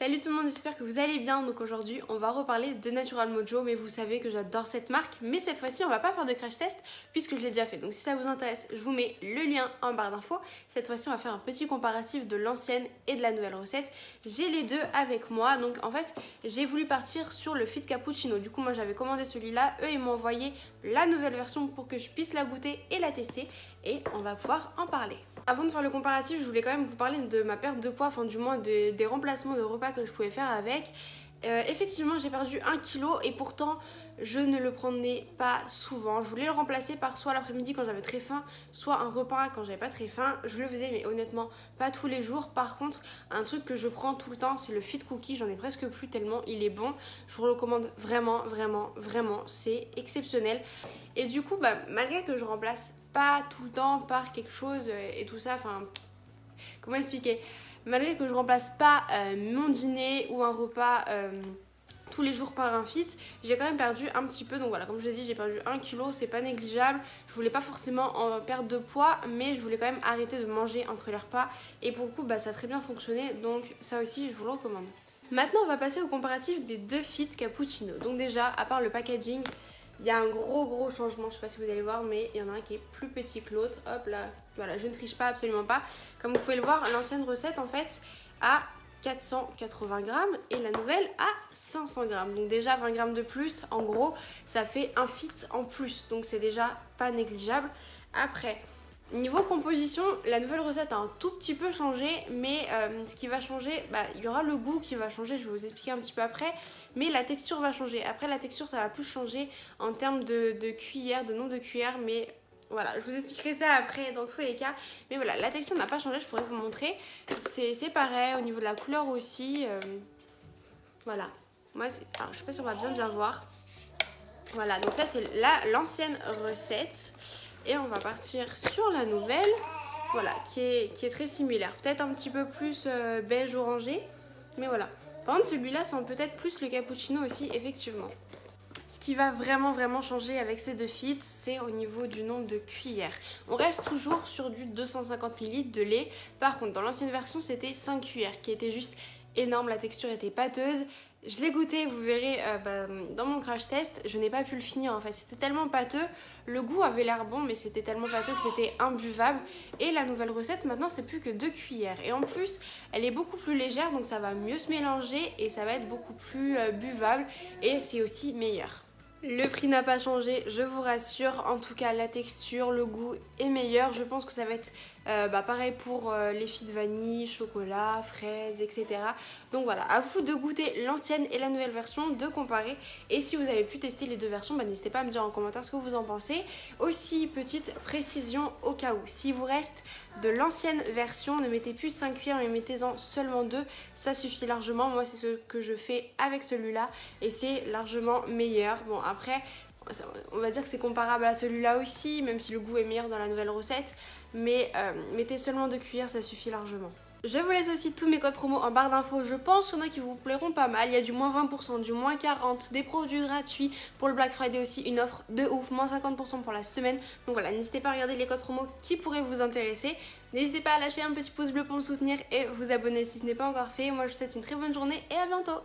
Salut tout le monde, j'espère que vous allez bien. Donc aujourd'hui on va reparler de Natural Mojo, mais vous savez que j'adore cette marque. Mais cette fois-ci on va pas faire de crash test puisque je l'ai déjà fait. Donc si ça vous intéresse, je vous mets le lien en barre d'infos. Cette fois-ci on va faire un petit comparatif de l'ancienne et de la nouvelle recette. J'ai les deux avec moi. Donc en fait j'ai voulu partir sur le Fit Cappuccino. Du coup moi j'avais commandé celui-là. Eux ils m'ont envoyé la nouvelle version pour que je puisse la goûter et la tester. Et on va pouvoir en parler. Avant de faire le comparatif, je voulais quand même vous parler de ma perte de poids, enfin du moins des remplacements de repas que je pouvais faire avec. Effectivement, j'ai perdu 1 kg et pourtant je ne le prenais pas souvent. Je voulais le remplacer par soit l'après-midi quand j'avais très faim, soit un repas quand j'avais pas très faim. Je le faisais mais honnêtement pas tous les jours. Par contre, un truc que je prends tout le temps, c'est le Fit Cookie. J'en ai presque plus tellement il est bon. Je vous le recommande vraiment, vraiment, vraiment. C'est exceptionnel. Et du coup, malgré que je remplace pas tout le temps par quelque chose et tout ça, enfin, comment expliquer? Malgré que je remplace pas mon dîner ou un repas tous les jours par un fit, j'ai quand même perdu un petit peu. Donc voilà, comme je l'ai dit, j'ai perdu 1 kg, c'est pas négligeable. Je voulais pas forcément en perdre de poids, mais je voulais quand même arrêter de manger entre les repas. Et pour le coup, ça a très bien fonctionné, donc ça aussi, je vous le recommande. Maintenant, on va passer au comparatif des deux Fit Cappuccino. Donc déjà, à part le packaging, il y a un gros changement, je sais pas si vous allez voir, mais il y en a un qui est plus petit que l'autre. Hop là, voilà, je ne triche pas, absolument pas. Comme vous pouvez le voir, l'ancienne recette en fait a 480 grammes et la nouvelle a 500 grammes. Donc déjà 20 grammes de plus, en gros, ça fait un fit en plus. Donc c'est déjà pas négligeable. Après, niveau composition, la nouvelle recette a un tout petit peu changé, mais ce qui va changer, il y aura le goût qui va changer, je vais vous expliquer un petit peu après, mais la texture va changer. Après la texture ça va plus changer en termes de cuillères, de nombre de cuillères, mais voilà, je vous expliquerai ça après dans tous les cas. Mais voilà, la texture n'a pas changé, je pourrais vous montrer. C'est pareil, au niveau de la couleur aussi, voilà. Moi, alors, je sais pas si on va bien voir. Voilà, donc ça c'est l'ancienne recette. Et on va partir sur la nouvelle, voilà, qui est très similaire. Peut-être un petit peu plus beige orangé, mais voilà. Par contre, celui-là sent peut-être plus le cappuccino aussi, effectivement. Ce qui va vraiment changer avec ces deux fits, c'est au niveau du nombre de cuillères. On reste toujours sur du 250 ml de lait. Par contre, dans l'ancienne version, c'était 5 cuillères, qui était juste énorme. La texture était pâteuse. Je l'ai goûté, vous verrez dans mon crash test, je n'ai pas pu le finir en fait, c'était tellement pâteux, le goût avait l'air bon mais c'était tellement pâteux que c'était imbuvable. Et la nouvelle recette maintenant c'est plus que 2 cuillères et en plus elle est beaucoup plus légère donc ça va mieux se mélanger et ça va être beaucoup plus buvable et c'est aussi meilleur. Le prix n'a pas changé, je vous rassure, en tout cas la texture, le goût est meilleur. Je pense que ça va être pareil pour les filles de vanille, chocolat, fraises, etc. Donc voilà, à vous de goûter l'ancienne et la nouvelle version, de comparer. Et si vous avez pu tester les deux versions, n'hésitez pas à me dire en commentaire ce que vous en pensez. Aussi, petite précision au cas où, s'il vous reste de l'ancienne version, ne mettez plus 5 cuillères mais mettez-en seulement 2, ça suffit largement. Moi c'est ce que je fais avec celui-là et c'est largement meilleur. Bon après, on va dire que c'est comparable à celui-là aussi, même si le goût est meilleur dans la nouvelle recette, mais mettez seulement 2 cuillères, ça suffit largement. Je vous laisse aussi tous mes codes promo en barre d'infos, je pense qu'il y en a qui vous plairont pas mal. Il y a du moins 20%, du moins 40%, des produits gratuits. Pour le Black Friday aussi, une offre de ouf, moins 50% pour la semaine. Donc voilà, n'hésitez pas à regarder les codes promo qui pourraient vous intéresser. N'hésitez pas à lâcher un petit pouce bleu pour me soutenir et vous abonner si ce n'est pas encore fait. Moi je vous souhaite une très bonne journée et à bientôt.